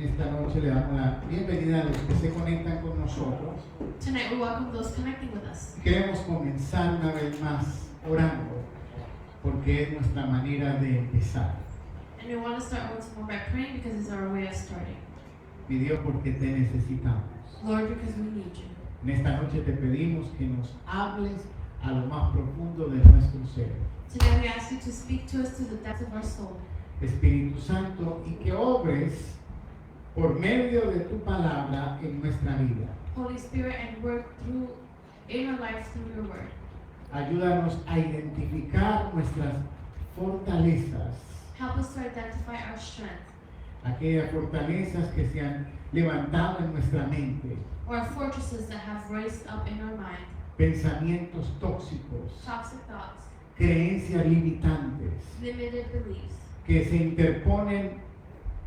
esta noche le damos la bienvenida a los que se conectan con nosotros. Tonight we welcome those connecting with us. Queremos comenzar una vez más orando, porque es nuestra manera de empezar. And we want to start once more by praying because it's our way of starting. Mi Dios, porque te necesitamos. Lord, because we need you. En esta noche te pedimos que nos hables a lo más profundo de nuestro ser. Today we ask you to speak to us to the depths of our soul. Espíritu Santo, y que obres por medio de tu palabra en nuestra vida. Holy Spirit, and work through in our lives through your word. Ayúdanos a identificar nuestras fortalezas, Help us to identify our strength, aquellas fortalezas que se han levantado en nuestra mente, or fortresses that have raised up in our mind, pensamientos tóxicos, toxic thoughts, creencias limitantes, limited beliefs, que se interponen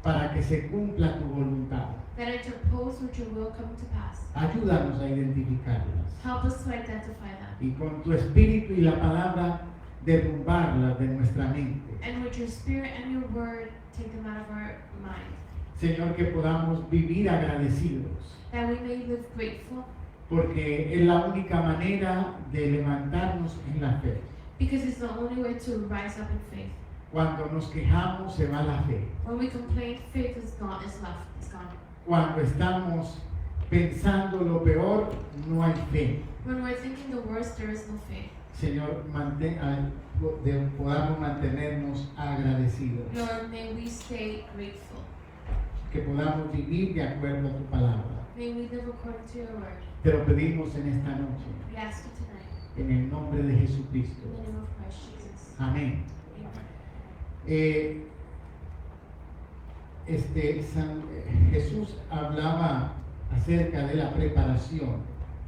para que se cumpla tu voluntad. that interpose with your will come to pass. Ayúdanos a identificarlas Help us to identify them, y con tu espíritu y la palabra derrumbarlas de nuestra mente. and with your spirit and your word, take them out of our mind, Señor, que podamos vivir agradecidos, that we may live grateful, porque es la única manera de levantarnos en la fe. because it's the only way to rise up in faith. Cuando nos quejamos se va la fe. When we complain, faith is gone, is left, is gone. Cuando estamos pensando lo peor, no hay fe. When we're thinking the worst, there is no faith. Señor, podamos mantenernos agradecidos, Lord, may we stay grateful. que podamos vivir de acuerdo a tu palabra. May we live according to your word. Te lo pedimos en esta noche, We ask you tonight, en el nombre de Jesucristo. in the name of Christ Jesus. Amén. Amen. Jesús hablaba acerca de la preparación.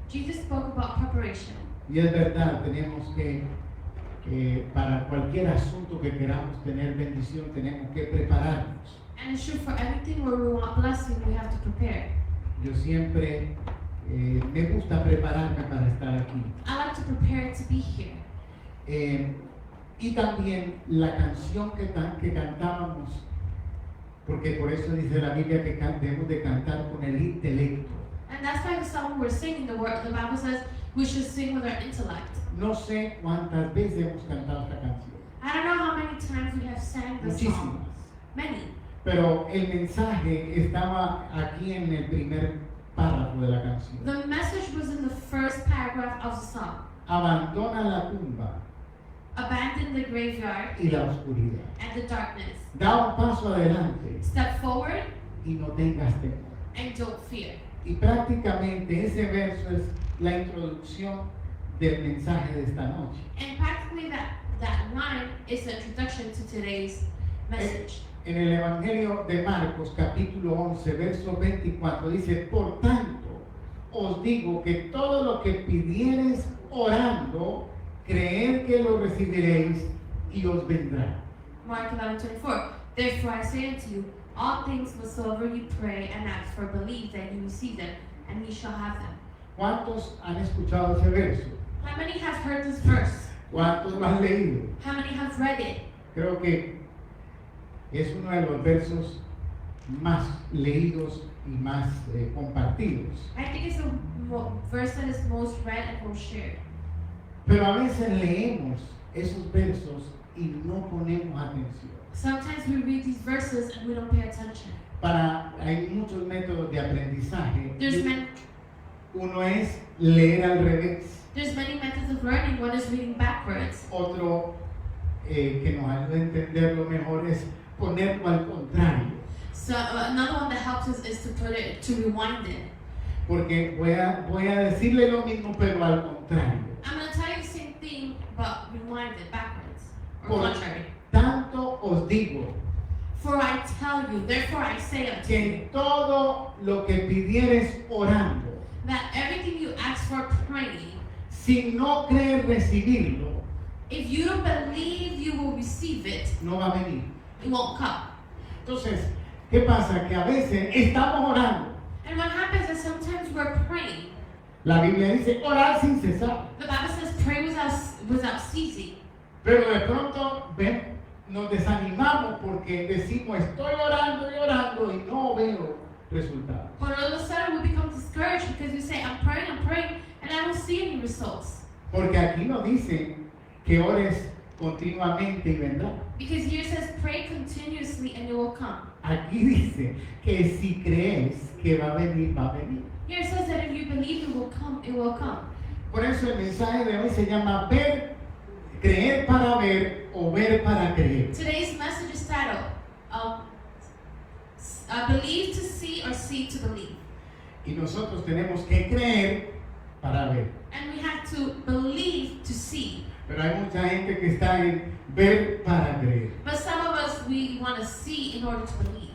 Jesus spoke about preparation. Y es verdad, tenemos que, para cualquier asunto que queramos tener bendición, tenemos que prepararnos. And it's true for everything where we want blessing, we have to prepare. Yo siempre me gusta prepararme para estar aquí. I like to prepare to be here. Y también la canción que cantábamos, porque por eso dice la Biblia que debemos de cantar con el intelecto. And that's why the song we're singing, the Bible says we should sing with our intellect. No sé cuántas veces hemos cantado esta canción. I don't know how many times we have sang the Muchísimas. song. Many. Pero el mensaje estaba aquí en el primer párrafo de la canción. The message was in the first paragraph of the song. Abandona la tumba Abandon the graveyard y la oscuridad. and the darkness. Da un paso adelante Step forward y no tengas temor. and don't fear. Y prácticamente ese verso es la introducción del mensaje de esta noche. And practically that line is the introduction to today's message. En el Evangelio de Marcos, capítulo 11, verso 24, dice: por tanto, os digo que todo lo que pidiereis orando, creed que lo recibiréis y os vendrá. Mark 11:24. Therefore I say unto you, all things whatsoever you pray and ask for, believe that you receive them, and ye shall have them. ¿Cuántos han escuchado ese verso? How many have heard this verse? ¿Cuántos lo han leído? How many have read it? Creo que es uno de los versos más leídos y más compartidos. I think it's the verse that is most read and most shared. Pero a veces leemos esos versos y no ponemos atención. Sometimes we read these verses and we don't pay attention. Hay muchos métodos de aprendizaje. There's Uno es leer al revés. many methods of learning. One is reading backwards. Otro que nos ayuda a entenderlo mejor es ponerlo al contrario. So another one that helps us is to rewind it. Porque voy a decirle lo mismo pero al contrario. I'm going to tell you the same thing, but rewind it backwards or Por contrary. tanto os digo For I tell you, therefore I say unto que you, en todo lo que pidieres orando, that everything you ask for praying, si no crees recibirlo, if you don't believe you will receive it, no va a venir. it won't come. Entonces, ¿qué pasa? Que a veces estamos orando. And what happens is sometimes we're praying. La Biblia dice orar sin cesar. The Bible says pray without ceasing. Pero de pronto nos desanimamos porque decimos estoy orando y orando y no veo resultados. But all of a sudden we become discouraged because we say, I'm praying, and I don't see any results. Porque aquí nos dice que ores continuamente y vendrá. Because here it says, pray continuously and it will come. Aquí dice que si crees que va a venir, va a venir. Here it says that if you believe it will come, it will come. Por eso el mensaje de hoy se llama creer para ver o ver para creer. Today's message is titled, believe to see or see to believe. Y nosotros tenemos que creer para ver. And we have to believe to see. Pero hay mucha gente que está en ver para creer. But some of us, we want to see in order to believe.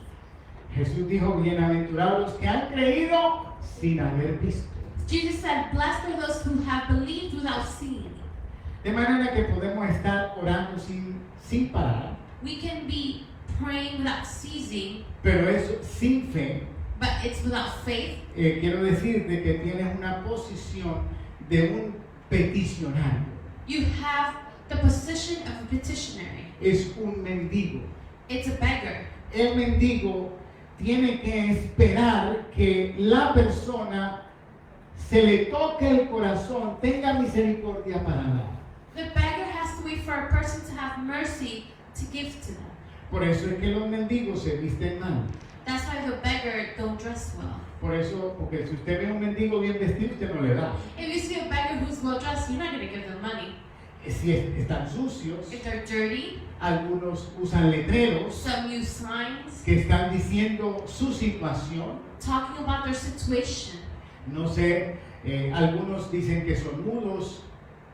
Jesús dijo, bienaventurados los que han creído sin haber visto. Jesus said, blessed are those who have believed without seeing. De manera que podemos estar orando sin parar, We can be praying without ceasing, pero eso sin fe. but it's without faith. Quiero decirte que tienes una posición de un peticionario. You have the position of a petitionary. Es un mendigo. It's a beggar. El mendigo tiene que esperar que la persona se le toque el corazón, tenga misericordia para dar. The beggar has to wait for a person to have mercy to give to them. Por eso es que los mendigos se visten mal. That's why the beggar don't dress well. Por eso, porque si usted ve a un mendigo bien vestido, usted no le da. If you see a beggar who's well dressed, you're not going to give them money. Si están sucios, If they're dirty, algunos usan letreros some use signs que están diciendo su situación. talking about their situation. No sé, algunos dicen que son mudos,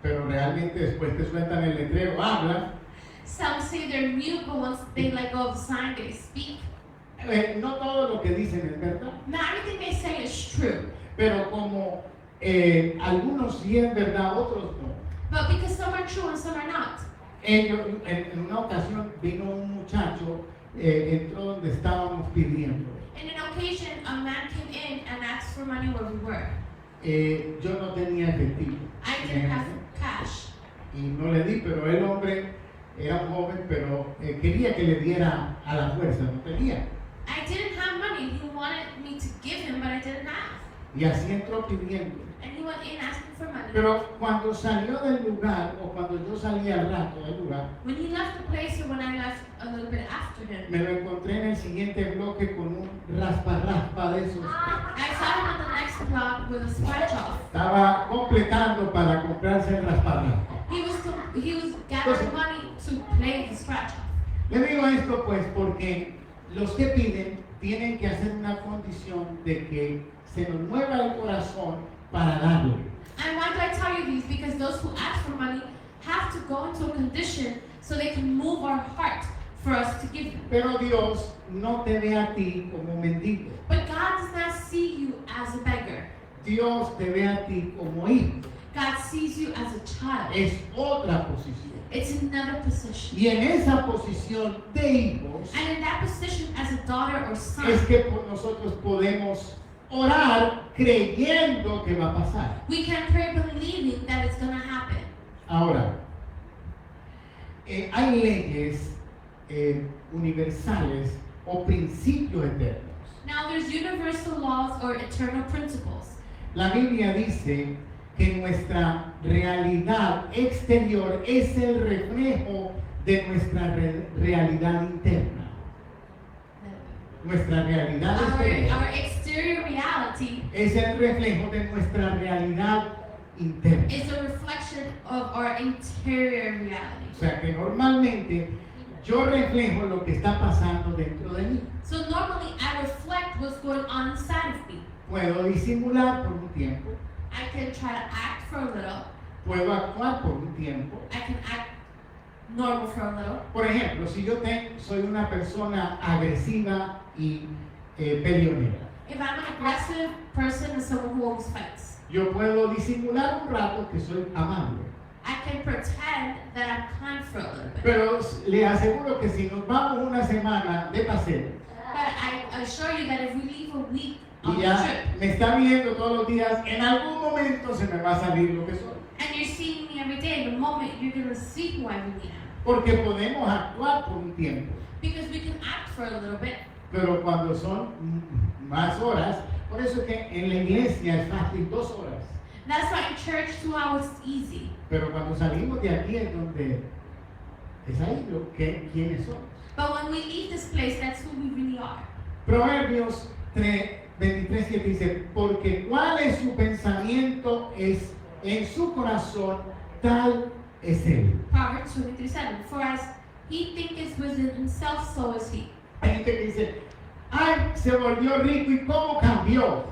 pero realmente después te sueltan el letrero, hablan. Some say they're mute, but once they let go of the sign, they speak. No todo lo que dicen es verdad, Not everything they say is true, pero como algunos sí es verdad, otros no. but because some are true and some are not. En una ocasión vino un muchacho, entró donde estábamos pidiendo. In an occasion, a man came in and asked for money where we were. Yo no tenía efectivo. I didn't have cash. Y no le di, pero el hombre era un joven, pero quería que le diera a la fuerza, no tenía. I didn't have money. He wanted me to give him, but I didn't have. Y así entró pidiendo. And he went in asking for money. Pero cuando salió del lugar, o cuando yo salí al rato del lugar, When he left the place, or when I left a little bit after him, me lo encontré en el siguiente bloque con un raspa de esos. I saw him on the next block with a scratch off. Estaba completando para comprarse el raspa. He was gathering money to play the scratch off. Le digo esto pues porque los que piden tienen que hacer una condición de que se nos mueva el corazón para darle. And why do I tell you these? Because those who ask for money have to go into a condition so they can move our heart for us to give them. Pero Dios no te ve a ti como mendigo. But God does not see you as a beggar. Dios te ve a ti como hijo. God sees you as a child. Es otra posición. It's another position. Y en esa posición de hijos And in that position as a daughter or son, es que nosotros podemos orar creyendo que va a pasar. we can pray believing that it's going to happen. Ahora, hay leyes universales o principios eternos. Now there's universal laws or eternal principles. La Biblia dice que nuestra realidad exterior es el reflejo de nuestra realidad interna. Nuestra realidad exterior Our exterior reality es el reflejo de nuestra realidad interna. is a reflection of our interior reality. O sea que normalmente yo reflejo lo que está pasando dentro de mí. So normally I reflect what's going on inside of me. Puedo disimular por un tiempo, I can try to act for a little. puedo actuar por un tiempo. I can act normal for a little. Por ejemplo, si yo soy una persona agresiva y peleonera, If I'm an aggressive person and someone who always fights, yo puedo disimular un rato que soy amable. I can pretend that I'm kind for a little bit. Pero le aseguro que si nos vamos una semana de paseo But I assure you that if we leave a week on y the ya trip, me está viendo todos los días, en algún momento se me va a salir lo que soy. and you're seeing me every day, in the moment you're going to see who I really am. porque podemos actuar por un tiempo. because we can act for a little bit. Pero cuando son más horas, por eso es que en la iglesia es fácil 2 horas. That's why in church 2 hours is easy. Pero cuando salimos de aquí es donde es ahí lo que quiénes somos. But when we leave this place, that's who we really are. Proverbios 23:7 dice, porque cuál es su pensamiento es en su corazón, tal es él. Proverbs 23:7. For as he thinketh within himself, so is he. Hay gente que dice, ay, se volvió rico y cómo cambió.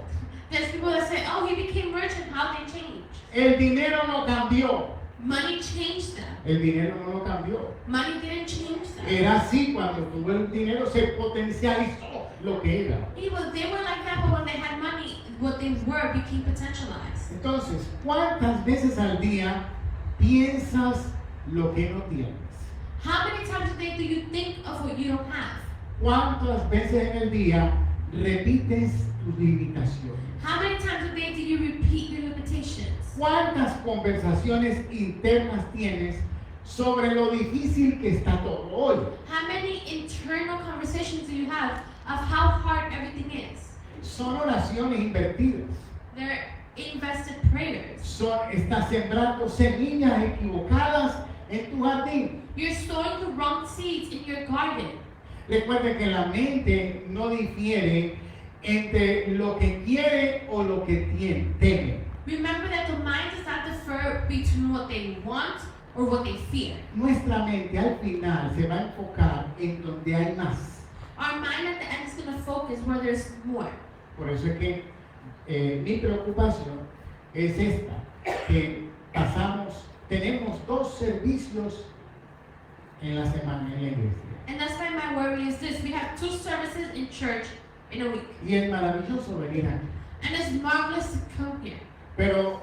There's people that say, oh, he became rich and how they changed. El dinero no cambió. Money changed them. El dinero no lo cambió. Money didn't change them. Era así cuando tuvo el dinero, se potencializó lo que era. They were like that, but when they had money, what they were became potentialized. Entonces, ¿cuántas veces al día piensas lo que no tienes? How many times a day do you think of what you don't have? ¿Cuántas veces en el día repites tus limitaciones? How many times a day do you repeat your limitations? ¿Cuántas conversaciones internas tienes sobre lo difícil que está todo hoy? How many internal conversations do you have of how hard everything is? Son oraciones invertidas. They're invested prayers. Estás sembrando semillas equivocadas en tu jardín. You're sowing the wrong seeds in your garden. Recuerda que la mente no difiere entre lo que quiere o lo que teme. Remember that the mind does not differ between what they want or what they fear. Nuestra mente al final se va a enfocar en donde hay más. Our mind at the end is going to focus where there's more. Por eso es que mi preocupación es esta, que tenemos 2 servicios en la semana en la iglesia. And that's why my worry is this. We have 2 services in church in a week. Y es maravilloso venir aquí. And it's marvelous to come here. Pero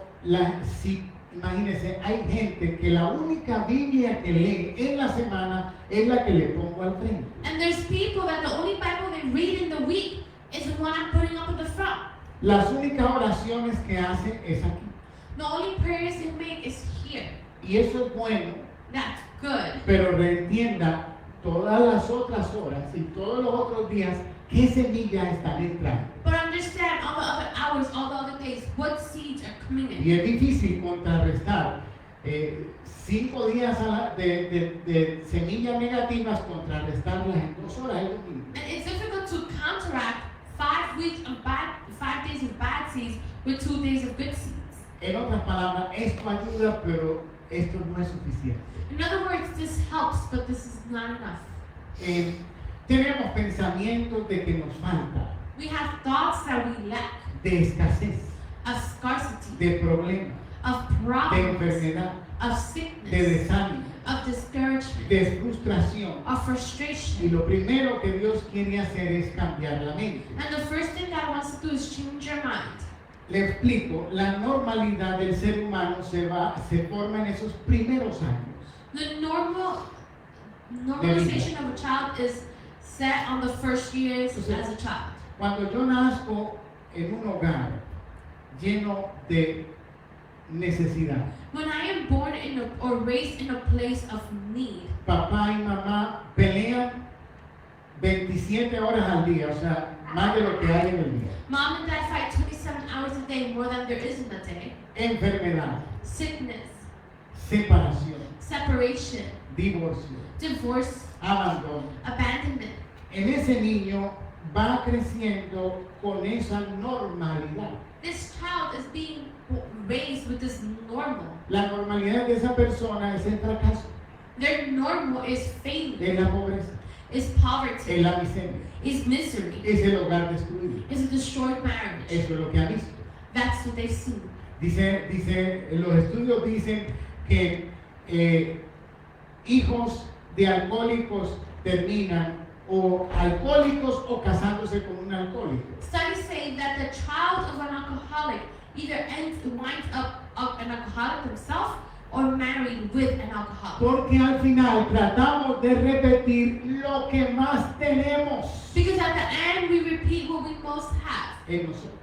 imagínense, hay gente que la única Biblia que lee en la semana es la que le pongo al frente. And there's people that the only Bible they read in the week is the one I'm putting up in the front. Las únicas oraciones que hacen es aquí. The only prayers they make is here. Y eso es bueno, That's good. pero reentienda todas las otras horas y todos los otros días qué semillas están entrando. But understand all the other hours, all the other days, what seeds are coming in. Y es difícil contrarrestar 5 días de semillas negativas, contrarrestarlas en 2 horas el domingo. And it's difficult to counteract 5 days of bad seeds with 2 days of good seeds. En otras palabras, esto ayuda, pero esto no es suficiente. In other words, this helps, but this is not enough. Tenemos pensamientos de que nos falta, We have thoughts that we lack, de escasez, of scarcity, de problemas, of de problems, enfermedad, of de sickness, desánimo, of discouragement, de frustración. of Y frustration. lo primero que Dios quiere hacer es cambiar la mente. And the first thing God wants to do is change your mind. Le explico, la normalidad del ser humano se forma en esos primeros años. The normalization of a child is set on the first years as a child. Cuando yo nazco en un hogar lleno de necesidad, When I am born or raised in a place of need, papá y mamá pelean 27 horas al día, o sea, más de lo que hay en el día. mom and dad fight 27 hours a day, more than there is in a day. Enfermedad, Sickness, separación, separation, divorcio, divorce, abandono. abandonment. En ese niño va creciendo con esa normalidad. This child is being raised with this normal. La normalidad de esa persona es el fracaso, Their normal is failure, es la pobreza, is es poverty, la miseria, is misery, es el hogar destruido. is a destroyed marriage. Eso es lo que ha visto. That's what they've seen. Los estudios dicen que hijos de alcohólicos terminan o alcohólicos o casándose con un alcohólico. Studies say that the child of an alcoholic either winds up an alcoholic himself or married with an alcoholic. Porque al final tratamos de repetir lo que más tenemos Because at the end we repeat what we most have en nosotros.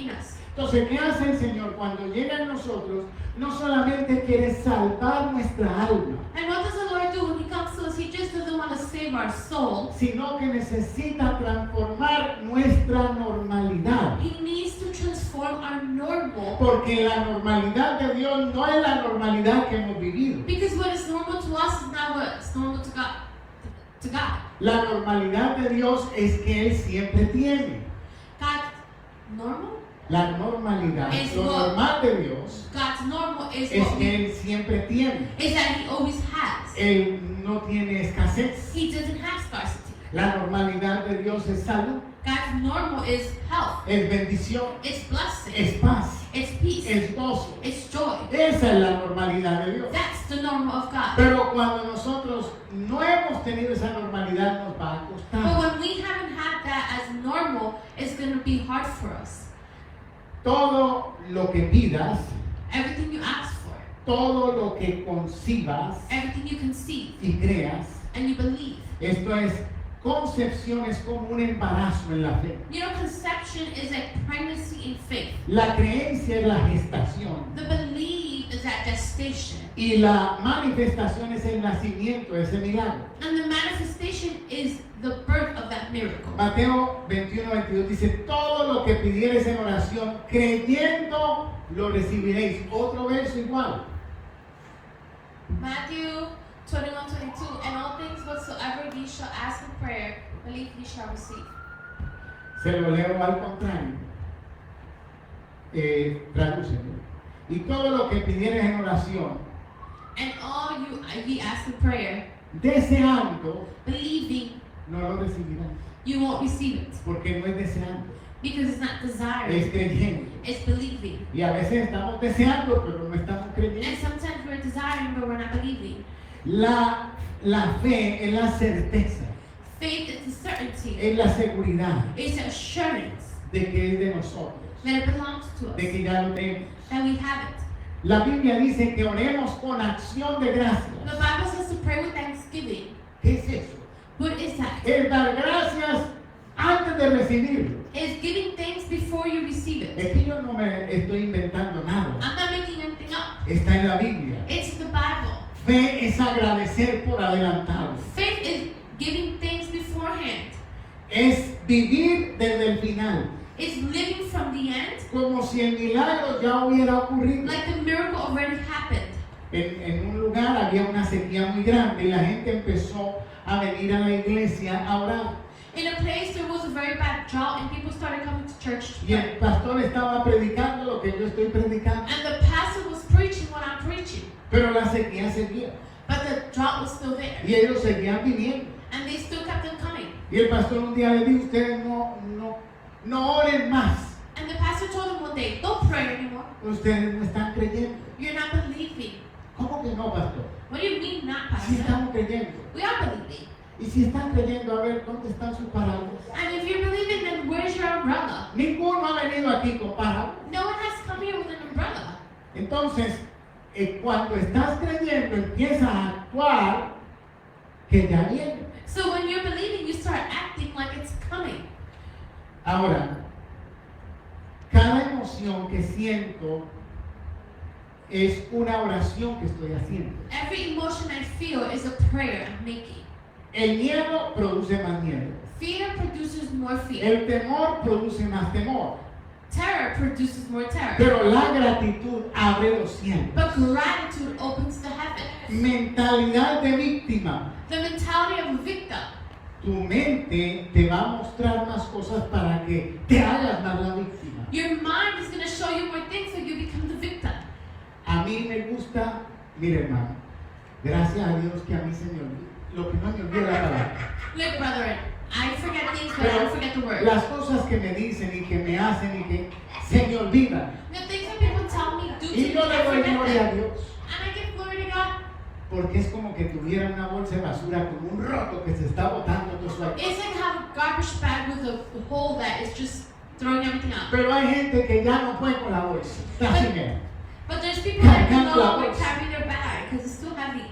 in us. Entonces, ¿qué hace el Señor cuando llega en nosotros? No solamente quiere salvar nuestra alma, And what does the Lord do when He comes to us? He just doesn't want to save our soul. sino que necesita transformar nuestra normalidad. He needs to transform our normal. Porque la normalidad de Dios no es la normalidad que hemos vivido. Because what is normal to us is not what is normal to God. To God. La normalidad de Dios es que Él siempre tiene. God's normal? La normalidad, Es lo what- normal de Dios God's normal is es what que we, Él siempre tiene. is that He always has. Él no tiene escasez. He doesn't have scarcity. La normalidad de Dios es salud, God's normal is health. es bendición, It's blessing. es paz, It's peace. es gozo. It's joy. Esa es la normalidad de Dios. That's the normal of God. Pero cuando nosotros no hemos tenido esa normalidad, nos va a But costar. when we haven't had that as normal, it's going to be hard for us. Todo lo que pidas, Everything you ask for, todo lo que concibas everything you conceive, y creas, and you believe. esto es, concepción es como un embarazo en la fe. You know, conception is like pregnancy in faith. La creencia es la gestación The belief is that gestation. y la manifestación es el nacimiento de ese milagro. And the manifestation is the birth of that miracle. Mateo 21:22 dice, todo lo que pidiereis en oración, creyendo, lo recibiréis. Otro verso igual. Matthew 21:22, and all things whatsoever ye shall ask in prayer, believe ye shall receive. Se lo leo al contrario. Tradúcelo. Y todo lo que pidiereis en oración, And all ye ask in prayer, deseando, believing, no lo recibirás. you won't receive it. Porque no es deseando, Because it's not es desiring, creyendo. it's believing. Y a veces estamos deseando, pero no estamos And creyendo. sometimes we're desiring, but we're not believing. La fe es la certeza, Faith is the certainty, es la seguridad it's the assurance de que es de nosotros, that it belongs to us, de que ya lo tenemos. that we have it. La Biblia dice que oremos con acción de The gracias. Bible says to pray with thanksgiving. ¿Qué es eso? What is that? Es dar gracias antes de recibirlo. It's giving thanks before you receive it. Es que yo no me estoy inventando nada. I'm not making anything up. Está en la Biblia. It's in the Bible. Fe es agradecer por adelantado. Faith is giving thanks beforehand. Es vivir desde el final. It's living from the end Como si el milagro ya hubiera ocurrido. like the miracle already happened. En un lugar había una sequía muy grande y la gente empezó a venir a la iglesia a orar. In a place there was a very bad drought and people started coming to church to Y pray. el pastor estaba predicando lo que yo estoy predicando. And the pastor was preaching what I'm preaching. Pero la sequía seguía. But the drought was still there. Y ellos seguían viniendo. And they still kept on coming. Y el pastor un día le dijo, ustedes no oren más. And the pastor told them one day, don't pray anymore. Ustedes no están creyendo. You're not believing. ¿Cómo que no, pastor? What do you mean not, Si pastor? estamos creyendo. We are believing. Y si están creyendo, a ver, ¿dónde están sus paraguas? And if you're believing, then where's your umbrella? Ninguno ha venido aquí con paraguas. No one has come here with an umbrella. Entonces, cuando estás creyendo, empiezas a actuar que ya viene. So when you're believing, you start acting like it's coming. Ahora, cada emoción que siento es una oración que estoy haciendo. Every emotion I feel is a prayer I'm making. El miedo produce más miedo. Fear produces more fear. El temor produce más temor. Terror produces more terror. Pero la gratitud abre los cielos. But gratitude opens the heavens. Mentalidad de víctima. The mentality of a victim. Tu mente te va a mostrar más cosas para que te hagas más la víctima. Your mind is going to show you more things so you become the victim. A mí me gusta, mire hermano, gracias a Dios que a mí se me olvida. Lo que no me olvida la palabra. Look, brethren, I forget things, but I don't forget the word. Las cosas que me dicen y que me hacen y que se me olvidan. The things that people tell me, do to Y me, yo le I doy forget gloria a them. Dios. And I give glory to God. Porque es como que tuviera una bolsa de basura como un roto que se está botando todo su aire. It's like have a garbage bag with a hole that is just throwing everything out. Pero hay gente que ya no puede con la bolsa. Está así, mira. But there's people that can Cargando no la longer bolsa. carry their bag because it's too heavy.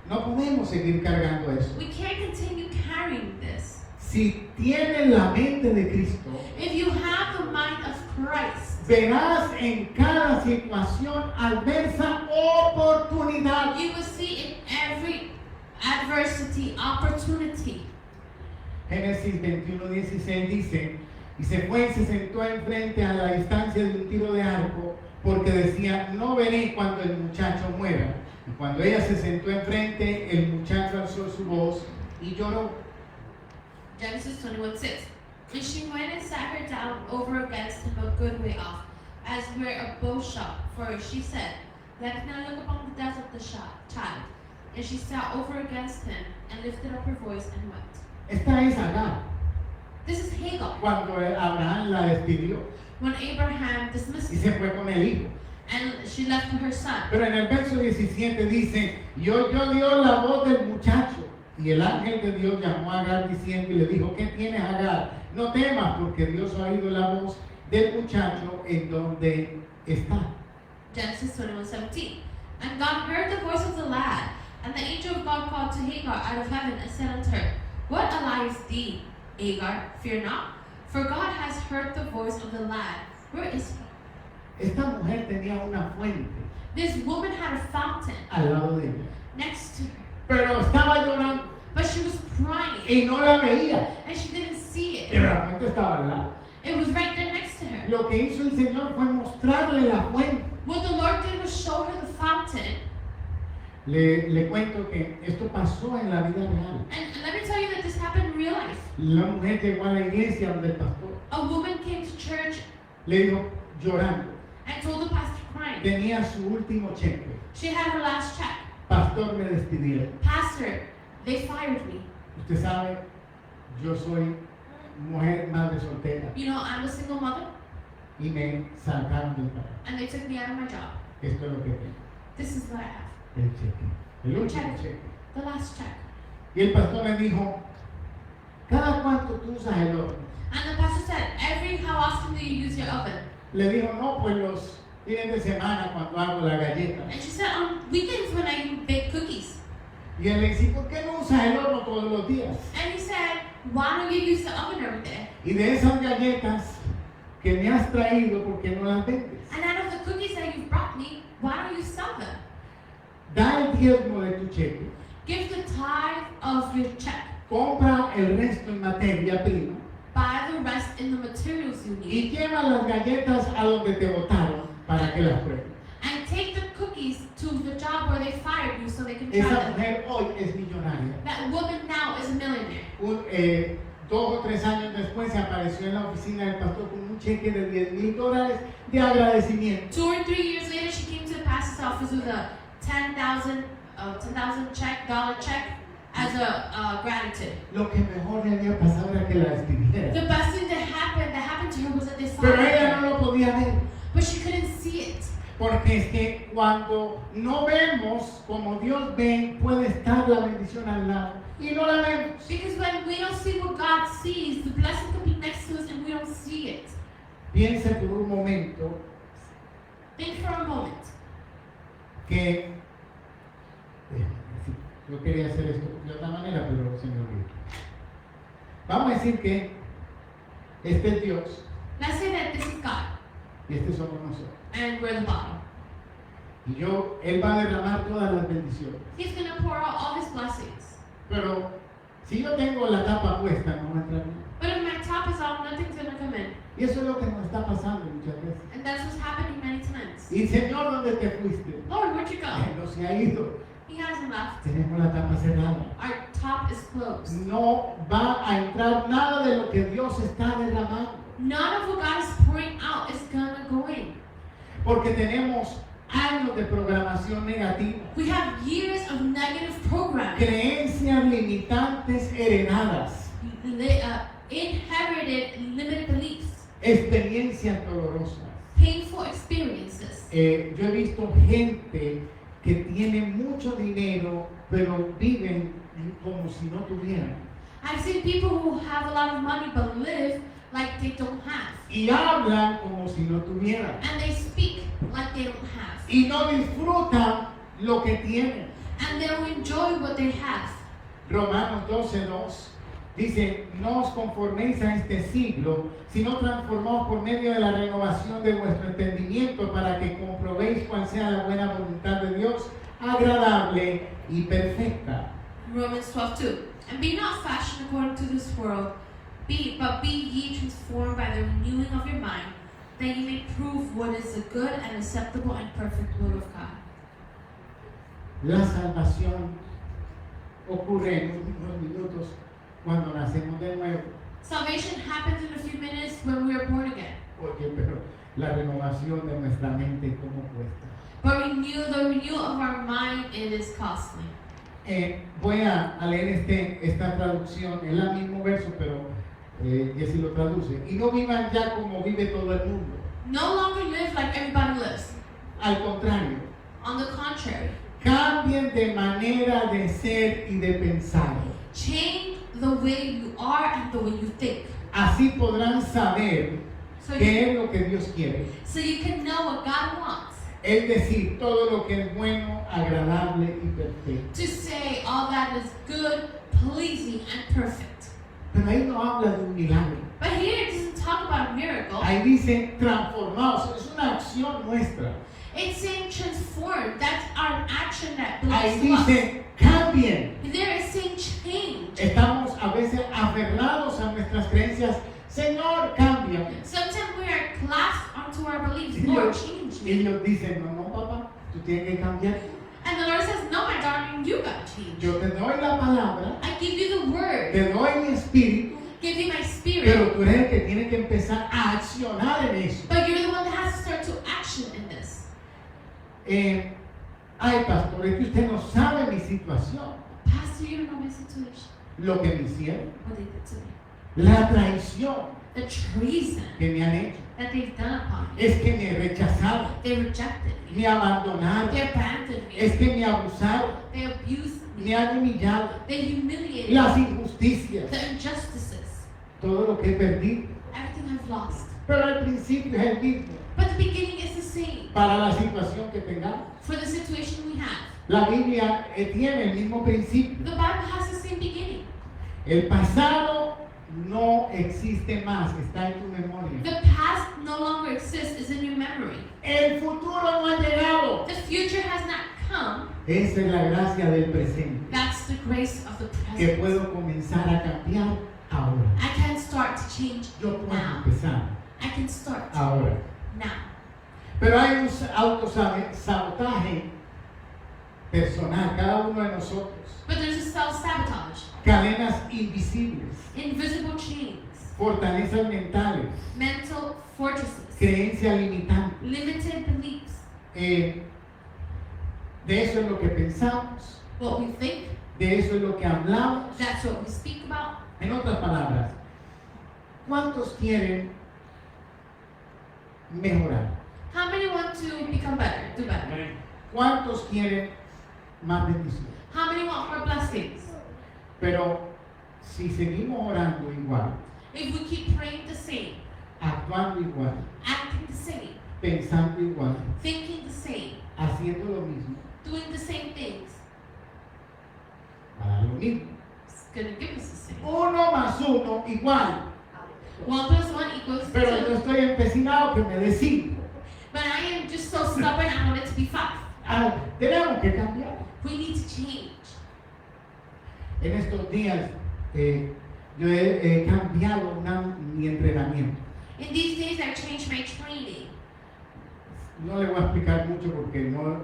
No podemos seguir cargando eso. We can't continue carrying this. Si tienes la mente de Cristo, If you have the mind of Verás en cada situación adversa oportunidad. You will see in every adversity opportunity. Génesis 21:16 dice, y se fue y se sentó enfrente a la distancia de un tiro de arco, porque decía, no veré cuando el muchacho muera. Y cuando ella se sentó enfrente, el muchacho alzó su voz y lloró. Genesis 21:6. And she went and sat her down over against him a good way off, as where a bow shot. For she said, let me not look upon the death of the child. And she sat over against him and lifted up her voice and wept. Esta es Agar, This is Hagar. cuando Abraham la despidió When Abraham dismissed y her se fue con el hijo. and she left with her son. Pero en el verso 17 dice, y oyó Dios la voz del muchacho. Y el ángel de Dios llamó a Agar diciendo y le dijo, ¿qué tienes, Agar? No temas, porque Dios ha oído la voz del muchacho en donde está. Genesis 21:17. And God heard the voice of the lad, and the angel of God called to Hagar out of heaven and said unto her, What lies thee, Hagar? Fear not, for God has heard the voice of the lad. Where is he? Esta mujer tenía una fuente This woman had a fountain al lado de ella, next to her, pero estaba llorando but she was crying, y no la veía. and she didn't see it. Pero la fuente estaba al lado. It was right there next to her. Lo que hizo el Señor fue mostrarle la fuente. What the Lord did was show her the fountain. Le cuento que esto pasó en la vida real. And let me tell you that this happened in real life. La mujer llegó a la iglesia donde el pastor A woman came to church le dijo llorando. and told the pastor crying. Tenía su último cheque. She had her last check. Pastor, me despidieron. Pastor, they fired me. Usted sabe, yo soy mujer madre soltera You know, I'm a single mother, y me sacaron del trabajo. and they took me out of my job. Esto es lo que tengo. This is what I have. El cheque. El último Cheque. cheque. The last check. Y el pastor le dijo, ¿cada cuánto tú usas el horno? And the pastor said, how often do you use your oven? Le dijo, no, pues los fines de semana cuando hago la galleta. And she said, on weekends when I bake cookies. Y él le dice, ¿por qué no usas el horno todos los días? And he said, why don't you use the oven every day? Y de esas galletas que me has traído, ¿por qué no las vendes? And out of the cookies that you've brought me, why don't you sell them? Da el diezmo de tu cheque, Give the tithe of your check. compra el resto en materia prima Buy the rest in the materials you y need. lleva las galletas a donde te botaron para que las pruebes. And take the cookies to the job where they fired you so they can try Esa them. mujer hoy es millonaria. That woman now is a millionaire. 2 o 3 años después se apareció en la oficina del pastor con un cheque de $10,000 de agradecimiento. 2 or 3 years later, she came to the pastor's office with a $10,000 dollar check as a gratitude. Lo que mejor le había pasado era que la despidieran. The best thing that happened to her was that they Pero fired ella her, no lo podía ver. but she couldn't see it. Porque es que cuando no vemos como Dios ve, puede estar la bendición al lado y no la vemos. Because when we don't see what God sees, the blessing could be next to us and we don't see it. Piense por un momento Think for a moment. que yo quería hacer esto de otra manera, pero se me olvidó. Vamos a decir que este es Dios Let's say that this is God y este somos nosotros. and we're the bottom. Y Él va a derramar todas las bendiciones. He's going to pour out all his blessings. Pero si yo tengo la tapa puesta, no va a entrar nada. But if my top is off, nothing's going to come in. Y eso es lo que nos está pasando muchas veces. And that's what's happening many times. Y Señor, ¿dónde te fuiste? Lord, where'd you go? Él no se ha ido. He hasn't left. Tenemos la tapa cerrada. Our top is closed. No va a entrar nada de lo que Dios está derramando. None of what God is pouring out is going to go in. Porque tenemos años de programación negativa. We have years of negative programming. Creencias limitantes heredadas. Inherited limited beliefs. Experiencias dolorosas. Painful experiences. Yo he visto gente que tiene mucho dinero, pero viven como si no tuvieran. I've seen people who have a lot of money but live like they don't have. Y hablan como si no tuvieran. And they speak like they don't have. Y no disfrutan lo que tienen. And they don't enjoy what they have. Romanos 12:2 Dice, no os conforméis a este siglo, sino transformaos por medio de la renovación de vuestro entendimiento para que comprobéis cuál sea la buena voluntad de Dios, agradable y perfecta. Romans 12:2. And be not fashioned according to this world, but be ye transformed by the renewing of your mind, that ye may prove what is the good and acceptable and perfect will of God. La salvación ocurre en unos minutos cuando nacemos de nuevo. Salvation happens in a few minutes when we are born again. Oye, pero la renovación de nuestra mente, ¿cómo cuesta? But the renewal of our mind, it is costly. Voy a leer esta traducción, es el mismo verso, pero Jesse lo traduce. Y no vivan ya como vive todo el mundo. No longer live like everybody lives. Al contrario, On the contrary, cambien de manera de ser y de pensar. change the way you are and the way you think. Así podrán saber So qué es lo que Dios quiere. you can know what God wants. Es decir, todo lo que es bueno, agradable y perfecto. To say all that is good, pleasing, and perfect. Pero ahí no habla de un milagro. But here it doesn't talk about a miracle. Ahí dice transformados. Es una acción nuestra. It's saying transform. That's our action that Ahí belongs to us. dice cambien. There is saying change. Estamos a veces aferrados a nuestras creencias. Señor, cambia. Sometimes we are clasped onto our beliefs. Y Lord, ellos, change me. ellos dicen, no, papá, tú tienes que cambiar. And the Lord says, no, my darling, you got to change. Yo te doy la palabra, I give you the word. te doy mi espíritu, Give you my spirit. pero tú eres el que tiene que empezar a accionar en eso. But you're the one that has to start to action in this. Ay, pastor, es que usted no sabe mi situación, Pastor, you don't know my situation. lo que me hicieron, What they did to me. la traición The treason que me han hecho, that they've done upon me. es que me rechazaron, They rejected me. me abandonaron, They abandoned me. es que me abusaron, They abused me me. han humillado, They humiliated las me. injusticias, The injustices. todo lo que he perdido. Everything I've lost. Pero al principio es el mismo, But the beginning is the same. para la situación que tengamos. For the situation we have. La Biblia tiene el mismo principio. The Bible has the same beginning. El pasado no existe más, está en tu memoria. The past no longer exists, it's in your memory. El futuro no ha llegado. The future has not come. Esa es la gracia del presente, That's the grace of the que present. puedo comenzar a cambiar ahora. I can start to change Yo puedo now. empezar I can start ahora. now. Pero hay un autosabotaje personal, cada uno de nosotros. But there's a self-sabotage, Cadenas invisibles, invisible chains, fortalezas mentales, mental fortresses, creencias limitantes. limited beliefs. De eso es lo que pensamos, What we think, de eso es lo que hablamos. that's what we speak about. En otras palabras, ¿cuántos quieren mejorar? How many want to become better, do better? ¿Cuántos quieren más bendición? How many want more blessings? Pero si seguimos orando igual, If we keep praying the same, actuando igual, acting the same, pensando igual, thinking the same, haciendo lo mismo, doing the same things, va a dar lo mismo. it's gonna give us the same. 1 más 1 igual. 1 plus 1 equals Pero yo 2. estoy empecinado que me dé 5. But I am just so stubborn, I want it to be 5. Tenemos que cambiar. We need to change. En estos días yo he cambiado mi entrenamiento. In these days, I changed my training. No le voy a explicar mucho porque no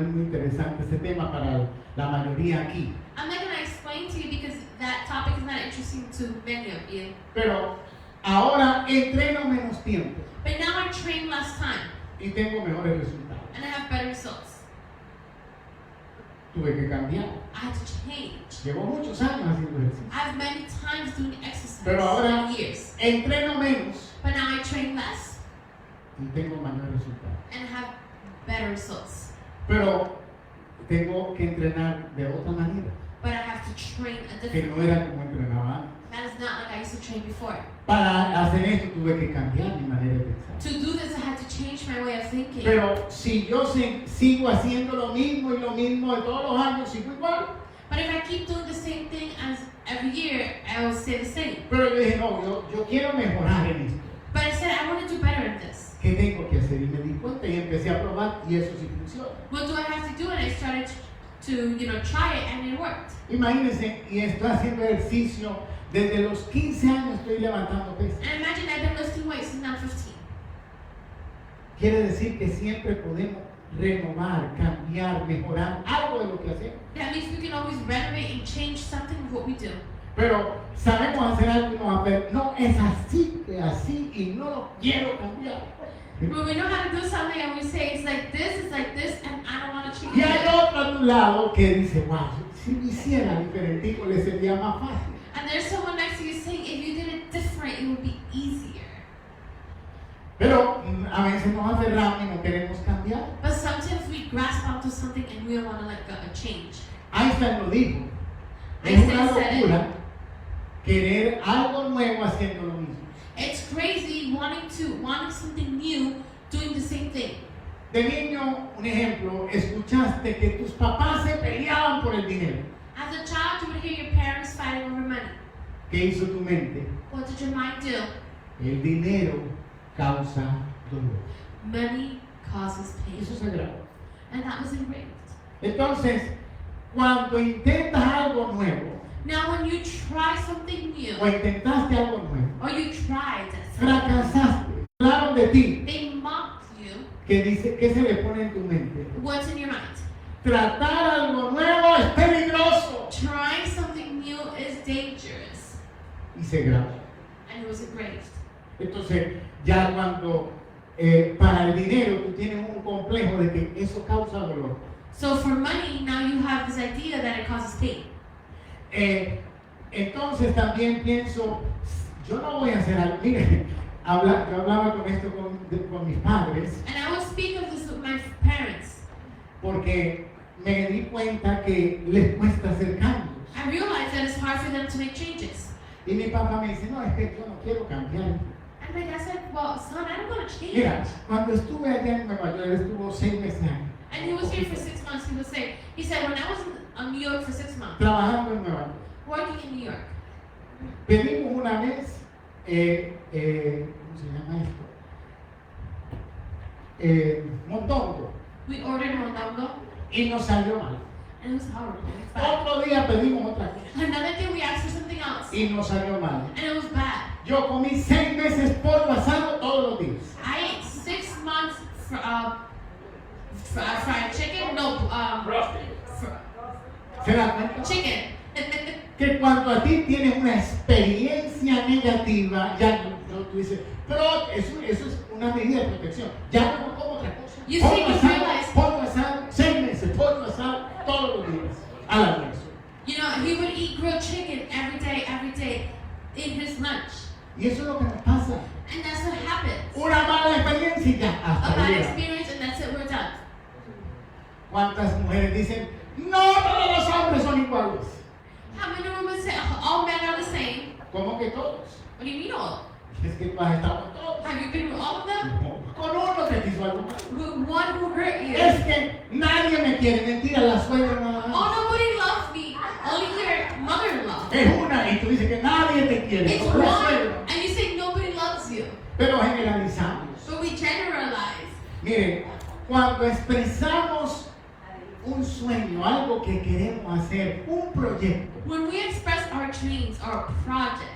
es muy interesante ese tema para la mayoría aquí. I'm not going to explain to you because that topic is not interesting to many of you. Pero ahora entreno menos tiempo But now I train less time y tengo mejores resultados. and I have better results. Tuve que cambiar. I had to change. Llevo muchos años haciendo ejercicio. I have many times doing exercise Pero ahora for years. entreno menos But now I train less y tengo mayores resultados. and have better results. Pero tengo que entrenar de otra manera, But I have to train a que different no way. era como entrenaba antes. That is not like I used to train before. Para hacer esto tuve que cambiar mi manera de pensar. To do this, I had to change my way of thinking. Pero si yo sigo haciendo lo mismo y lo mismo de todos los años, sigo igual. But if I keep doing the same thing as every year I will say the same. Pero yo dije, no, yo quiero mejorar en esto. But I said, I want to do better in this. ¿Qué tengo que hacer? Y me di cuenta y empecé a probar y eso sí funciona. What do I have to do? And I started to try it, and it worked. Imagínense, y estoy haciendo ejercicio desde los 15 años, estoy levantando pesas. And imagine I've been lifting weights since I'm 15. Quiere decir que siempre podemos renovar, cambiar, mejorar algo de lo que hacemos. That means we can always renovate and change something of what we do. Pero sabemos hacer algo y nos va a ver, no, es así y no lo quiero cambiar. But we know how to do something and we say it's like this, and I don't want to change Y hay it. otro a tu lado que dice, wow, si lo hiciera diferente, le sería más fácil. And there's someone next to you saying if you did it different, it would be easier. Pero a veces nos aferramos y no queremos cambiar. But sometimes we grasp onto something and we don't want to let go and change. Einstein lo dijo, es Einstein una said it. locura querer algo nuevo haciendo lo mismo. It's crazy wanting something new, doing the same thing. De niño, un ejemplo, escuchaste que tus papás se peleaban por el dinero. As a child, you would hear your parents fighting over money. ¿Qué hizo tu mente? What did your mind do? El dinero causa dolor. Money causes pain. Eso es sagrado. And that was engraved. Entonces, cuando intentas algo nuevo, Now when you try something new, o intentaste algo nuevo, or you tried something, fracasaste, hablaron de ti, they mocked you. ¿qué dice? ¿Qué se le pone en tu mente? What's in your mind? Tratar algo nuevo es peligroso. Trying something new is dangerous. Y se graba. And it was engraved. Entonces, ya cuando para el dinero tú tienes un complejo de que eso causa dolor. So for money, now you have this idea that it causes pain. Entonces también pienso, yo no voy a hacer algo. Mire, yo hablaba con esto con mis padres, And I will speak of this with my parents. porque me di cuenta que les cuesta hacer cambios. I realized that it's hard for them to make changes. Y mi papá me dice, no, es que yo no quiero cambiar. And my dad said, well, son, I don't want to change. Mira, cuando estuve allá en Nueva York, él estuvo 6 meses años, And he was here for 6 months. He said, when I was in New York for 6 months, trabajando en Nueva York. working in New York, Pedimos una vez, ¿cómo se llama esto? Mondongo, we ordered mondongo, y nos salió mal. and it was horrible. It was bad. Otro día pedimos otra cosa, Another day we asked for something else, y nos salió mal. and it was bad. Yo comí 6 meses pollo asado todos los días. I ate 6 months fried chicken. No, ¿Se dan cuenta? chicken. Que cuando a ti tienes una experiencia negativa, ya no tú dices, pero eso es una medida de protección. Ya no como otra cosa. You Pollo see, you asado, realize- pollo asado, 6 meses, pollo asado todos los días. Al almuerzo. You know, he would eat grilled chicken every day in his lunch. Y eso es lo que nos pasa. And that's what happens. Una mala experiencia y ya A hasta bad ahí. experience, and that's it, we're done. ¿Cuántas mujeres dicen, no todos los hombres son iguales? How many women say all men are the same? ¿Cómo que todos? What do you mean all? Es que tú has estado con todos. Have you been with all of them? No, con uno te quiso algo mal. With one who hurt you? Es que nadie me quiere, mentira, la suegra nada más. Oh, nobody loves me. Only your mother-in-law. Es una y tú dices que nadie te quiere, It's como la one, suegra. and you say nobody loves you. Pero generalizamos. But we generalize. Miren, cuando expresamos un sueño, algo que queremos hacer, un proyecto, When we express our dreams or a project,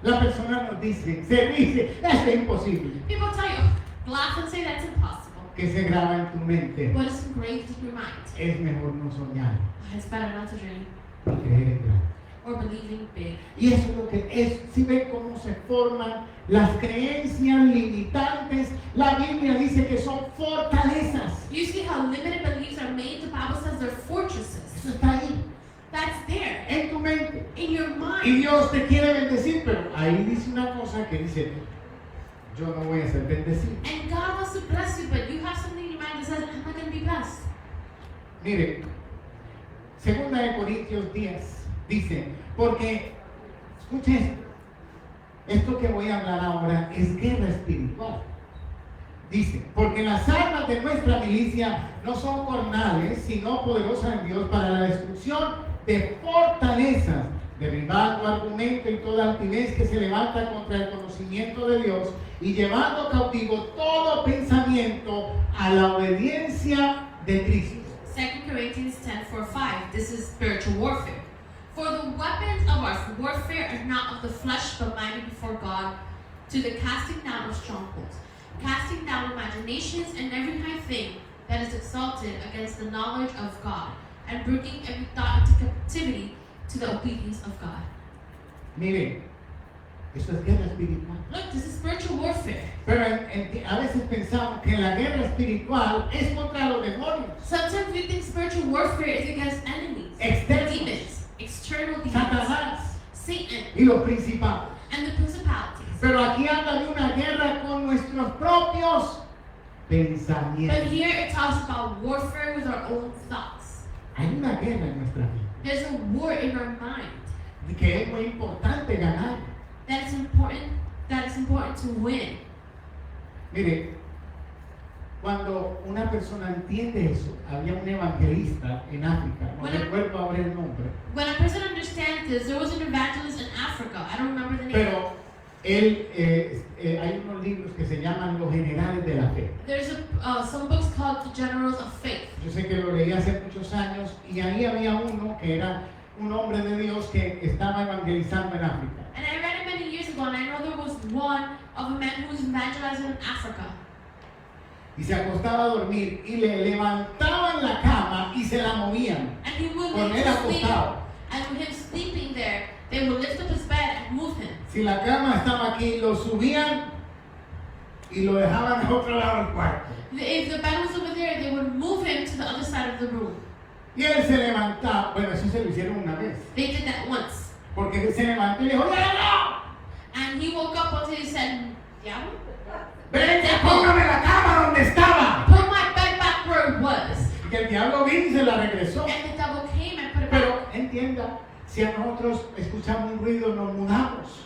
la persona nos dice, se dice, esto es imposible. people tell you, laugh and say that's impossible. Que se graba en tu mente. But it's engraved in your mind. Es mejor no soñar It's better not to dream y creer en grande. or believing big. Y eso es lo que es, si ven cómo se forman las creencias limitantes, la Biblia dice que son fortalezas. You see how limited beliefs are made? The Bible says they're fortresses. Eso está ahí, That's there en tu mente. in your Y mind. Dios te quiere bendecir, pero ahí dice una cosa que dice, yo no voy a ser bendecido. And God wants to bless you, but you have something in your mind that says, I'm not going to be blessed. Mire, 2 Corintios 10 dice, porque, escuchen esto que voy a hablar ahora es guerra espiritual. Dice, porque las armas de nuestra milicia no son carnales, sino poderosas en Dios para la destrucción de fortalezas, derribando argumento y toda altivez que se levanta contra el conocimiento de Dios y llevando cautivo todo pensamiento a la obediencia de Cristo. 2 Corinthians 10:4-5. This is spiritual warfare. For the weapons of our warfare are not of the flesh, but mighty before God, to the casting down of strongholds, casting down imaginations and every high thing that is exalted against the knowledge of God, and bringing every thought into captivity to the obedience of God. Mire, eso es guerra espiritual. Look, this is spiritual warfare. Pero a veces pensamos que la guerra espiritual es contra los demonios, Sometimes we think spiritual warfare is against enemies, externos, demons, external demons, Satanás Satan, y los principados. and the principalities. Pero aquí habla de una guerra con nuestros propios But pensamientos. here it talks about warfare with our own thoughts. Hay una guerra en nuestra vida There's a war in our mind que es muy importante ganar. that is important to win. Mire, cuando una persona entiende eso, había un evangelista en África, no Bueno. recuerdo ahora el nombre, When a person understands this, there was an evangelist in Africa. I don't remember the name. pero hay unos libros que se llaman Los Generales de la Fe. There's some books called The Generals of Faith. Yo sé que lo leí hace muchos años y ahí había uno que era un hombre de Dios que estaba evangelizando en África. And I read it many years ago, and I know there was one of a man who was evangelizing in Africa. Y se acostaba a dormir y le levantaban la cama y se la movían And he would con lift él his sleep. acostado. And with him sleeping there, they would lift up his bed and move him. Si la cama estaba aquí, lo subían y lo dejaban a otro lado del cuarto. If the bed was over there, they would move him to the other side of the room. Y él se levantaba, bueno, eso se lo hicieron una vez, They did that once. porque él se levantó y le dijo, ¡Diablo! And he woke up until he said, "Diablo, ¡Vente, póngame la cama donde estaba! put my bed back where it was." Y el diablo vino y se la regresó. And the devil came and put it Pero back. entienda, si a nosotros escuchamos un ruido nos mudamos.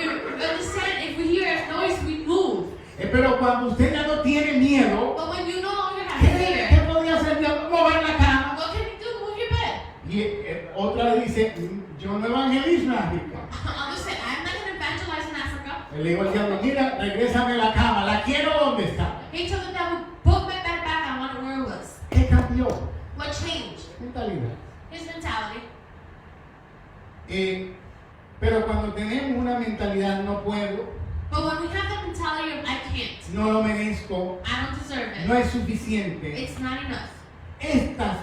You understand? If we hear a noise, we move. Pero cuando usted ya no tiene miedo, But when you no longer have ¿qué fear, podía hacer el diablo? Mover la cama. what can you do? Move your bed. Y otra dice, yo no evangelizo en África. Others say, "I'm not going to evangelize in Africa." Le digo al diablo, mira, regrésame la cama, la quiero donde está. He told the devil, "Put my bed back. I want it where it was." ¿Qué cambió? What changed? Mentalidad. His mentality. Pero cuando tenemos una mentalidad no puedo, But when we have the mentality of "I can't," no lo merezco, I don't deserve no it, es suficiente, it's not enough. estas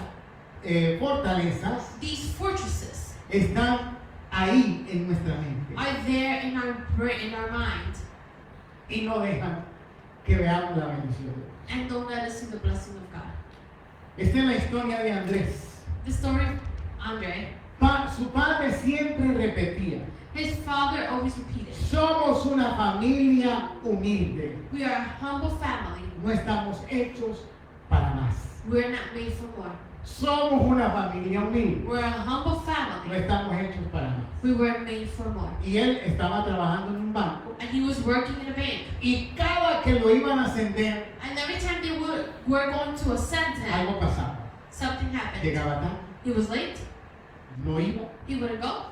fortalezas These fortresses están ahí en nuestra mente are there in our brain, in our mind, y no dejan que veamos la bendición de Dios. and don't let us see the blessing of God. Esta es la historia de Andrés. The story of Andre, Su padre siempre repetía, his father always repeated, somos una familia humilde, "We are a humble family. no estamos hechos para más. We're not made for more. Somos una familia humilde, We're a humble no family. estamos hechos para más. We were made for more." Y él estaba trabajando en un banco And he was working in a bank. y cada que lo iban a ascender, And every time they were going to ascend him, algo pasaba. something happened. Llegaba tarde, He was late, no iba he wouldn't go,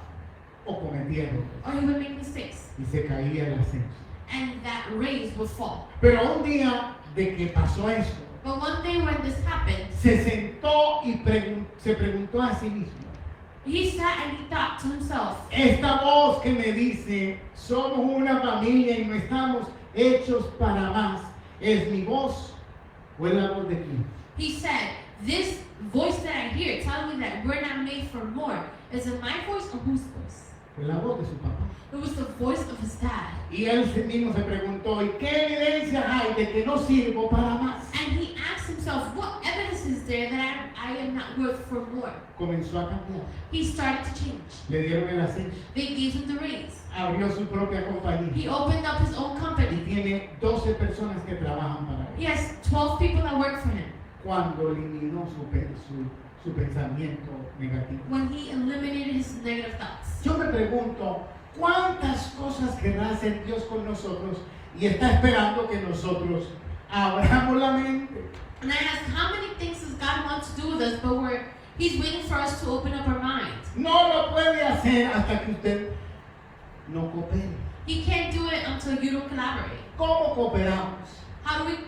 o cometía errores or he would make mistakes. y se caía el ascenso. And that raise would fall. Pero un día de que pasó eso, But one day when this happened, se sentó y se preguntó a sí mismo, he sat and he thought to himself, esta voz que me dice, somos una familia y no estamos hechos para más, ¿es mi voz o es la voz de quién? he said, "This voice that I hear telling me that we're not made for more, is it my voice or whose voice?" Fue la voz de su papá. It was the voice of his dad. Y él mismo se preguntó, ¿y qué evidencia hay de que no sirvo para más? And he asked himself, what evidence is there that I am not worth for more? Comenzó a cambiar. He started to change. Le dieron el ascenso. They gave him the raise. Abrió su propia compañía. He opened up his own Y company. tiene 12 personas que trabajan para He él. has 12 people that work for him. Cuando eliminó su pensamiento negativo. When he eliminated his negative thoughts. Yo me pregunto, ¿cuántas cosas querrá hacer Dios con nosotros y está esperando que nosotros abramos la mente? And I ask, how many things does God want to do with us, but we're He's waiting for us to open up our minds. No lo puede hacer hasta que usted no coopere. He can't do it until you don't collaborate. ¿Cómo cooperamos? How do we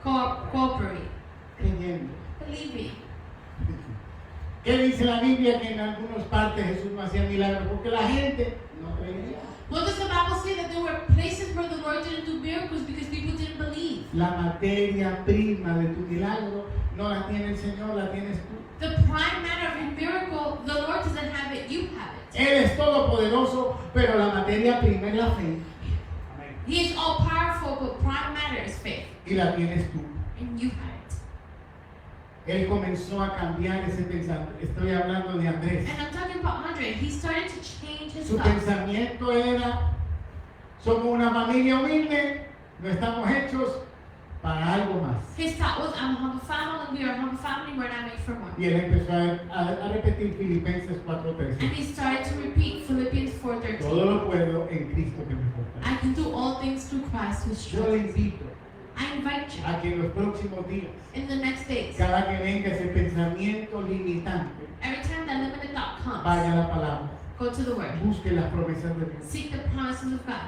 cooperate? Creyendo. Believing. ¿Qué dice la Biblia? Que en algunas partes Jesús no hacía milagros porque la gente no creía. What does the Bible say? That there were places where the Lord didn't do miracles because people didn't believe. La materia prima de tu milagro no la tiene el Señor, la tienes tú. The prime matter of your miracle, the Lord doesn't have it, you have it. Él es todopoderoso, pero la materia prima es la fe. He is all powerful, but prime matter is faith. Y la tienes tú. And you have it. Él comenzó a cambiar ese pensamiento. Estoy hablando de Andrés. And I'm talking about Andre. He started to change his Su thoughts. pensamiento era, somos una familia humilde, no estamos hechos para algo más. His thought was, I'm a humble family, we are a humble family, we're not made for more. Y él empezó a repetir Filipenses And 4:13. he started to repeat Philippians Todo 4:13. lo puedo en Cristo que me fortalece. I can do all things through Christ who Yo le strengthens. invito I invite you a que en los próximos días, in the next days, cada que venga ese pensamiento limitante, every time that limited thought vaya comes, a la palabra, go to the Word. busque las promesas de Dios Seek the promises of God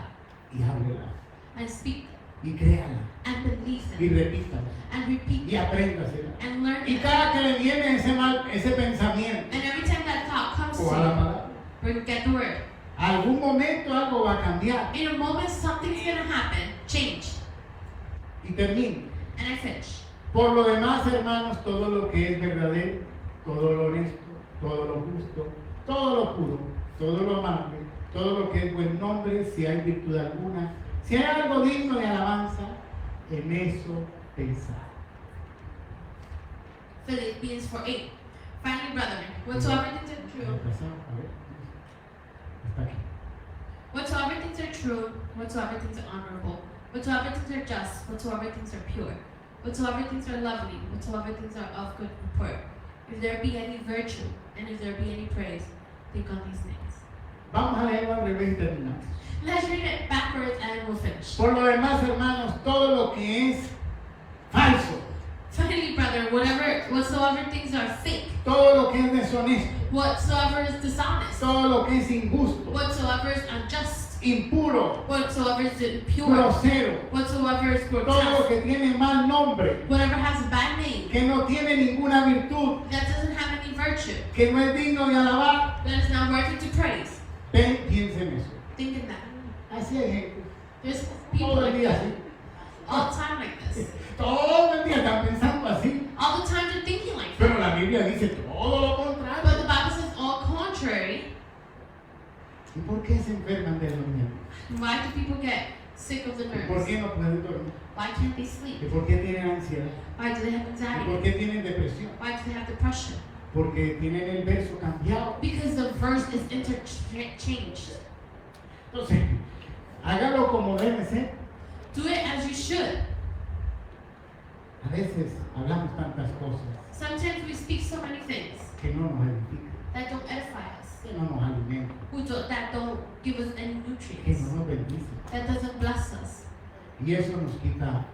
y háblela and speak y créala and believe y them repítala and repeat y them apréndasela. and learn Y them. cada que le viene ese pensamiento, And every time that thought comes coja la to palabra. you, get the Word. Algún momento algo va a cambiar. In a moment, something's going to happen. Change. Y termino. And I finish. Por lo demás, hermanos, todo lo que es verdadero, todo lo honesto, todo lo justo, todo lo puro, todo lo amable, todo lo que es buen nombre, si hay virtud alguna, si hay algo digno de alabanza, en eso pensar. Philippians 4:8. Finally, brethren, whatsoever things are true, A ver, hasta aquí. whatsoever things are true, whatsoever things are honorable, whatsoever things are just, whatsoever things are pure, whatsoever things are lovely, whatsoever things are of good report, if there be any virtue, and if there be any praise, think on these things. Vamos a leerlo al revés y terminamos. Let's read it backwards and we'll finish. Por lo demás, hermanos, todo lo que es falso, Finally, brother, whatsoever things are fake, todo lo que es deshonesto, whatsoever is dishonest, todo lo que es injusto, whatsoever is unjust, impuro, whatsoever is impure, grosero, whatsoever is todo lo grotesque, que tiene mal nombre, whatever has a bad name, que no tiene ninguna virtud, that doesn't have any virtue, que no es digno de alabar, that is not worthy to praise. piensa en eso. Think in that. Así hay gente, There's people todo el like día that, así, all the time like this. todo el día están pensando así, All the time they're thinking like that. pero la Biblia dice todo lo contrario. But the Bible says all contrary. ¿Y por qué se enferman de los nervios? Why do people get sick of the ¿Y por nerves? qué no pueden dormir? Why can't they sleep? ¿Y por qué tienen ansiedad? Why do they have ¿Y anxiety? por qué tienen depresión? Why do they have depression? Porque tienen el verso cambiado. Because the verse is interchanged. Entonces, hágalo como debe ser. Do it as you should. A veces hablamos tantas cosas Sometimes we speak so many things que no nos edifican, that don't edify us, que no nos alimentan, that don't give us any que nutrients, no nos bendicen. that doesn't bless us, Y eso nos quita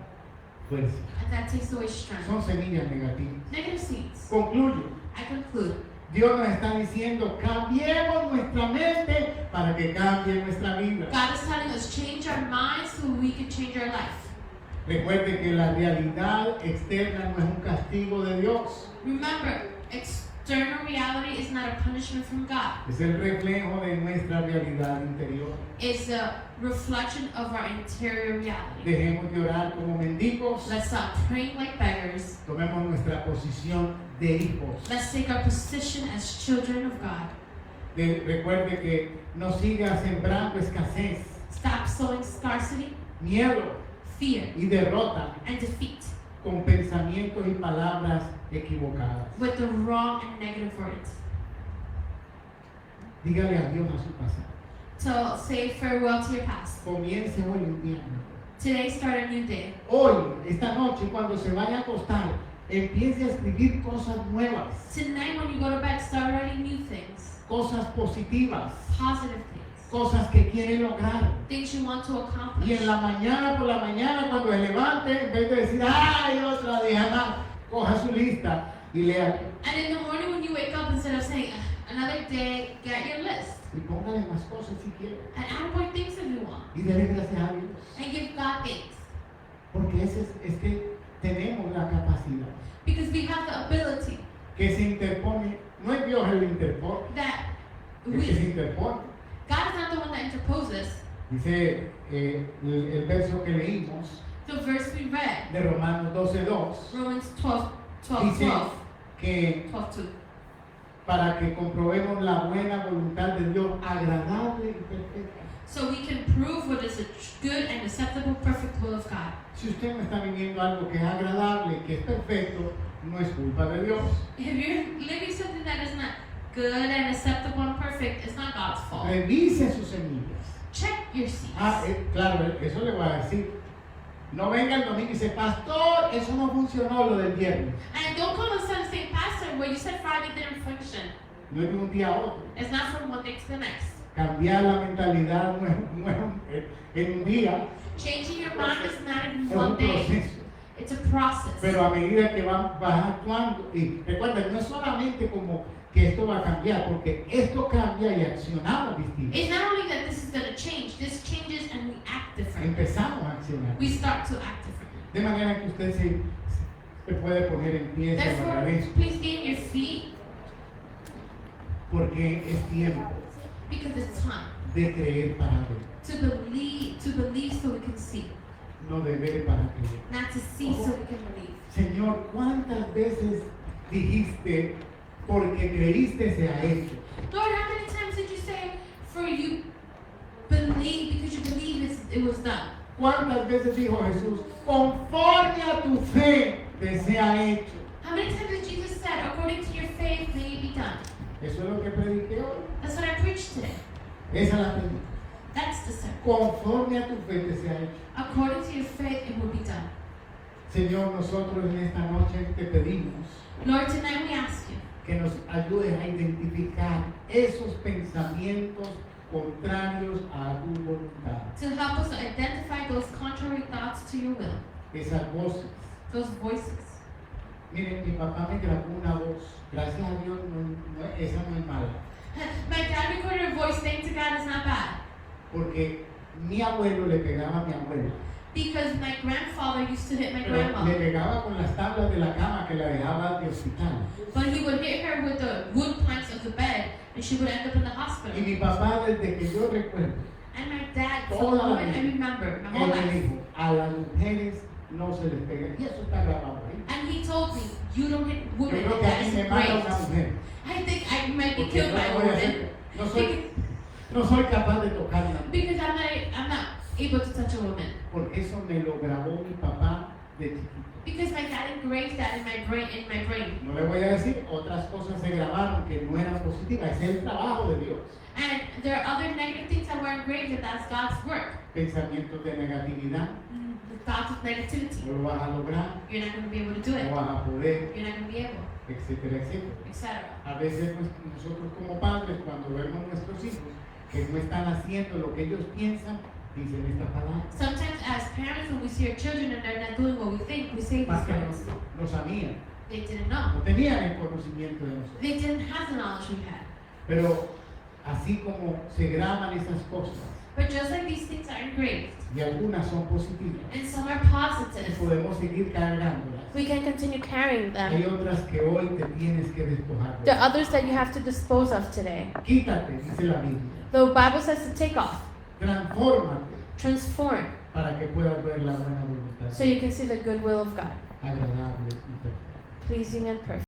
fuerza. and that takes away strength. Son semillas negativas. Negative seeds. Concluyo. I conclude. Dios nos está diciendo, cambiemos nuestra mente para que cambie nuestra vida. God is telling us change our minds so we can change our life. Recuerde que la realidad externa no es un castigo de Dios. Remember, external reality is not a punishment from God. Es el reflejo de nuestra realidad interior. It's a reflection of our interior reality. Dejemos de orar como mendigos. Let's stop praying like beggars. Tomemos nuestra posición de hijos. Let's take our position as children of God. Recuerde que no siga sembrando escasez, Stop sowing scarcity, miedo fear, y derrota and defeat con pensamientos y palabras equivocadas. with the wrong and negative words. Dígale adiós a su pasado. So say farewell to your past. Comience hoy un día nuevo. Today start a new day. Hoy, esta noche, cuando se vaya a acostar, empiece a escribir cosas nuevas, Tonight when you go to bed, start writing new things, cosas positivas, positive things, cosas que quiere lograr. things you want to accomplish. Y en la mañana, por la mañana, cuando se levante, en vez de decir, ay, otra vez, jamás, coja su lista y léalo. And in the morning when you wake up, instead of saying another day, get your list Y póngale más cosas si quiere. and add more things if you want, Y dele gracias a Dios. and give God thanks Porque es que tenemos la capacidad because we have the ability que se interpone. No es Dios el que interpone, that es que se we. interpone. God is not the one that interposes. Dice el verso que leímos The verse we read, de Romanos 12:2, Romans 12, dice 12, que 12, para que comprobemos la buena voluntad de Dios, agradable y perfecta. so we can prove what is a good and acceptable, perfect will of God. Si usted no está viviendo algo que es agradable, que es perfecto, no es culpa de Dios. If you're living something that is not good and acceptable and perfect, it's not God's fault. Revise sus semillas. Check your seeds. Claro, eso le voy a decir. No venga el domingo y dice, pastor, eso no funcionó lo del viernes. And don't come on Sunday saying, Pastor, what you said Friday didn't function. No es de un día a otro. It's not from one day to the next. Cambiar la mentalidad no es en un día, Changing your mind is not in es one un day. proceso. It's a process. Pero a medida que vas actuando, y recuerda, no es solamente como que esto va a cambiar, porque esto cambia y accionamos distinto. It's not only that this is going to change, this changes and we act different. Empezamos a accionar. We start to act differently. De manera que usted se puede poner en pie, se lo Therefore, agradezco, please get on your feet porque es tiempo because it's time de creer para ver, to believe so we can see, no de ver para creer. not to see so we can believe. Señor, ¿cuántas veces dijiste, porque creíste se ha hecho? Lord, how many times did you say, for you believe, because you believe it was done? ¿Cuántas veces dijo Jesús, conforme a tu fe te sea hecho? How many times did Jesus said, according to your faith, may it be done? Eso es lo que prediqué hoy. That's what I preached today. Esa es la predica. That's the sermon. Conforme a tu fe te sea hecho. According to your faith, it will be done. Señor, nosotros en esta noche te pedimos Lord, tonight we ask you que nos ayudes a identificar esos pensamientos contrarios a tu voluntad. to help us to identify those contrary thoughts to your will, Esas voces. those voices. Miren, mi papá me grabó una voz. Gracias a Dios, esa no es mala. My dad recorded a voice, thank to God, is not bad. Porque mi abuelo le pegaba a mi abuela. Because my grandfather used to hit my Pero le grandma, pegaba con las tablas de la cama que la dejaba de hospital. but he would hit her with the wood planks of the bed, and she would end up in the Y hospital. mi papá, desde que yo recuerdo, And my dad, from Toda the la moment I vida. remember, my whole él me life, dijo, a las mujeres no se les pega. Y eso está grabado ahí. and he told me, you don't hit Yo women, creo que a that mí is me mata una great. mujer. I think I might be Porque killed yo by a no voy a woman, hacer- no soy capaz de tocarla. because I'm not able to touch a woman. Porque eso me lo grabó mi papá de chiquito. Because my dad engraved that in my brain. No le voy a decir, otras cosas se grabaron que no eran positivas. Ese es el trabajo de Dios. And there are other negative things that were engraved, and that's God's work. Pensamientos de negatividad, The thoughts of negativity. no lo vas a lograr, You're not going to be able to do it. no vas a poder, You're not going to be able, etcétera, etcétera. etc. A veces nosotros como padres, cuando vemos a nuestros hijos que no están haciendo lo que ellos piensan, dicen esta palabra. Sometimes, as parents, when we see our children and they're not doing what we think, we say these Más que words. no sabían, They didn't know. no tenían el conocimiento de nosotros. They didn't have the knowledge we had. Pero así como se graban esas cosas, But just like these things are engraved, y algunas son positivas, and some are y positive, podemos seguir cargándolas. we can continue carrying Hay them. otras que hoy te tienes que despojar de There are ellas. others that you have to dispose of today. Quítate, dice la Biblia. The Bible says to take off, Transfórmate transform, para que puedas ver la buena voluntad, so you can see the good will of God, agradable y perfecta. pleasing and perfect.